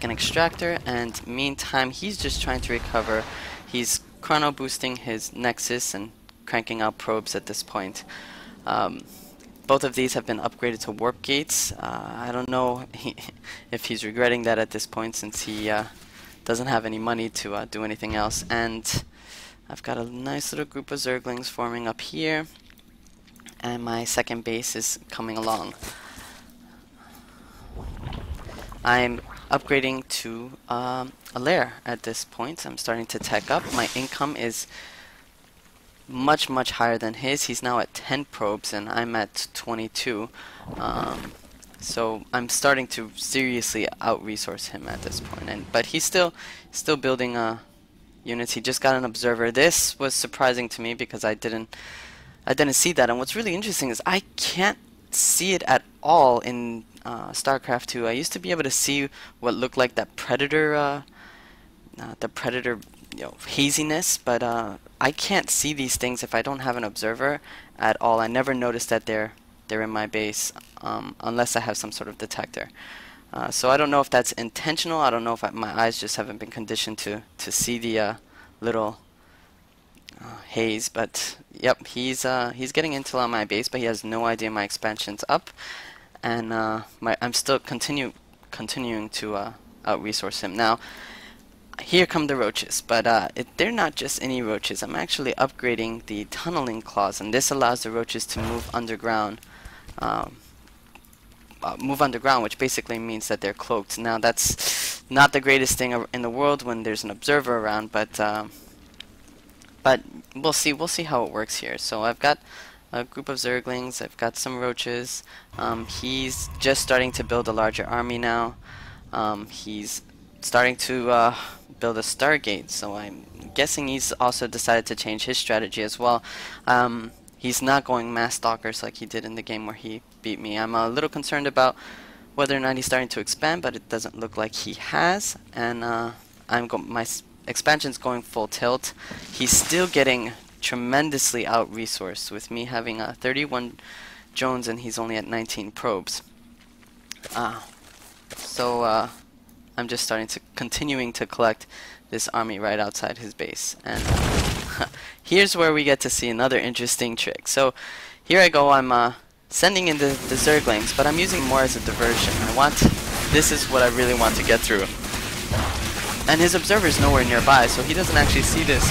an extractor, and meantime he's just trying to recover. He's chrono boosting his Nexus and cranking out probes at this point. Both of these have been upgraded to warp gates. I don't know if he's regretting that at this point, since he doesn't have any money to do anything else. And I've got a nice little group of Zerglings forming up here, and my second base is coming along. I'm upgrading to a lair at this point. I'm starting to tech up. My income is much higher than his. He's now at 10 probes and I'm at 22. So I'm starting to seriously out-resource him at this point. But he's still building units. He just got an observer. This was surprising to me because I didn't see that. And what's really interesting is I can't see it at all in Starcraft 2. I used to be able to see what looked like that predator, haziness, but I can't see these things if I don't have an observer at all. I never noticed that they're in my base unless I have some sort of detector. So I don't know if that's intentional. I don't know if my eyes just haven't been conditioned to see the little haze. But yep, he's getting intel on my base, but he has no idea my expansion's up, and I'm still continuing to out-resource him. Now, here come the roaches, but they're not just any roaches. I'm actually upgrading the tunneling claws, and this allows the roaches to move underground. Which basically means that they're cloaked. Now, that's not the greatest thing in the world when there's an observer around, but we'll see how it works here. So I've got a group of Zerglings. I've got some roaches. He's just starting to build a larger army now. He's starting to build a Stargate, so I'm guessing he's also decided to change his strategy as well. He's not going mass stalkers like he did in the game where he beat me. I'm a little concerned about whether or not he's starting to expand, but it doesn't look like he has. And my expansion's going full tilt. He's still getting tremendously out-resourced with me having 31 drones and he's only at 19 probes. So I'm just continuing to collect this army right outside his base. And here's where we get to see another interesting trick. So here I go, I'm sending in the Zerglings, but I'm using more as a diversion. This is what I really want to get through. And his observer's nowhere nearby, so he doesn't actually see this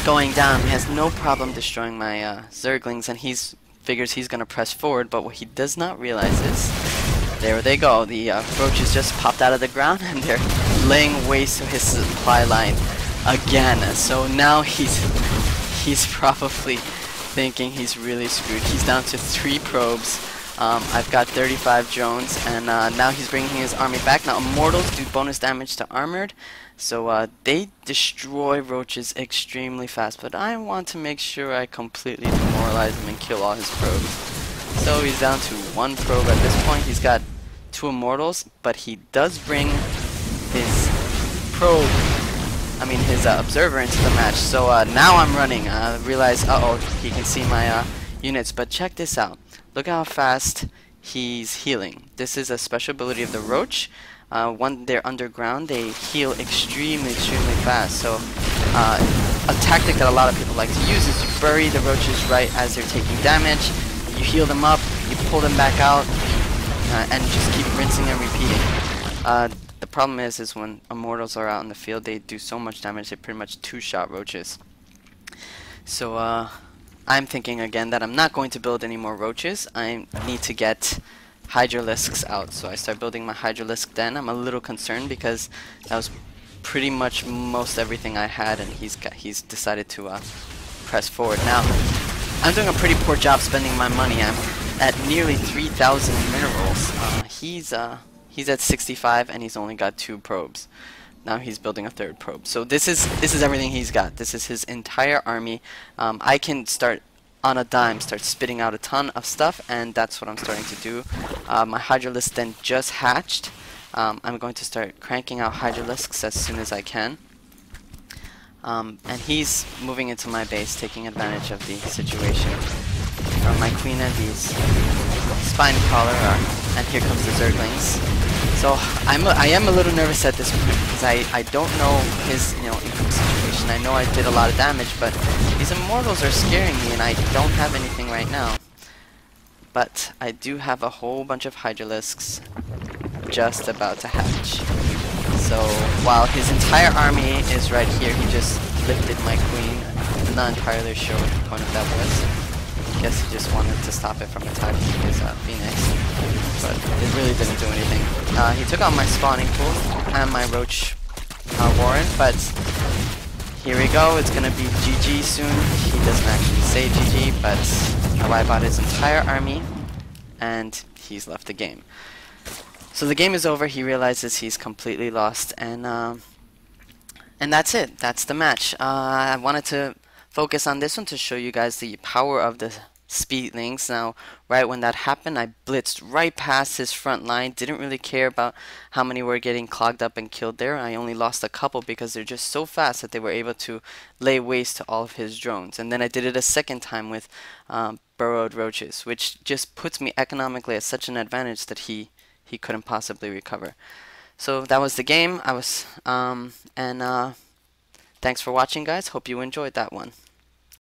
going down. He has no problem destroying my Zerglings, and he figures he's gonna press forward, but what he does not realize is, there they go, the roaches just popped out of the ground and they're laying waste to his supply line again. So now he's probably thinking he's really screwed. He's down to 3 probes. I've got 35 drones, and now he's bringing his army back. Now Immortals do bonus damage to Armored, so they destroy roaches extremely fast, but I want to make sure I completely demoralize him and kill all his probes. So he's down to 1 probe at this point. He's got 2 Immortals, but he does bring his observer into the match. So now I'm running. I realize, he can see my units, but check this out. Look how fast he's healing. This is a special ability of the Roach. When they're underground, they heal extremely fast. So a tactic that a lot of people like to use is you bury the roaches right as they're taking damage. You heal them up, you pull them back out, and just keep rinsing and repeating. The problem is when Immortals are out in the field, they do so much damage, they pretty much 2-shot roaches. So I'm thinking again that I'm not going to build any more roaches. I need to get Hydralisks out. So I start building my Hydralisk den. I'm a little concerned because that was pretty much most everything I had, and he's decided to press forward. Now, I'm doing a pretty poor job spending my money. I'm at nearly 3,000 minerals. He's at 65 and he's only got 2 probes. Now he's building a 3rd probe. So this is everything he's got. This is his entire army. I can start on a dime, start spitting out a ton of stuff, and that's what I'm starting to do. My Hydralisk then just hatched. I'm going to start cranking out Hydralisks as soon as I can. And he's moving into my base, taking advantage of the situation. My Queen and these Spine Crawler and here comes the Zerglings. So I am a little nervous at this point because I don't know his income situation. I know I did a lot of damage, but these immortals are scaring me, and I don't have anything right now. But I do have a whole bunch of Hydralisks just about to hatch. So while his entire army is right here, he just lifted my queen. I'm not entirely sure what the point of that was. I guess he just wanted to stop it from attacking his Phoenix, but it really didn't do anything. He took out my spawning pool and my roach warren, but here we go. It's gonna be GG soon. He doesn't actually say GG, but I wipe out his entire army, and he's left the game. So the game is over. He realizes he's completely lost, and that's it. That's the match. I wanted to focus on this one to show you guys the power of the speedlings. Now, right when that happened, I blitzed right past his front line. Didn't really care about how many were getting clogged up and killed there. I only lost a couple because they're just so fast that they were able to lay waste to all of his drones. And then I did it a second time with burrowed roaches, which just puts me economically at such an advantage that he couldn't possibly recover. So that was the game. Thanks for watching, guys. Hope you enjoyed that one.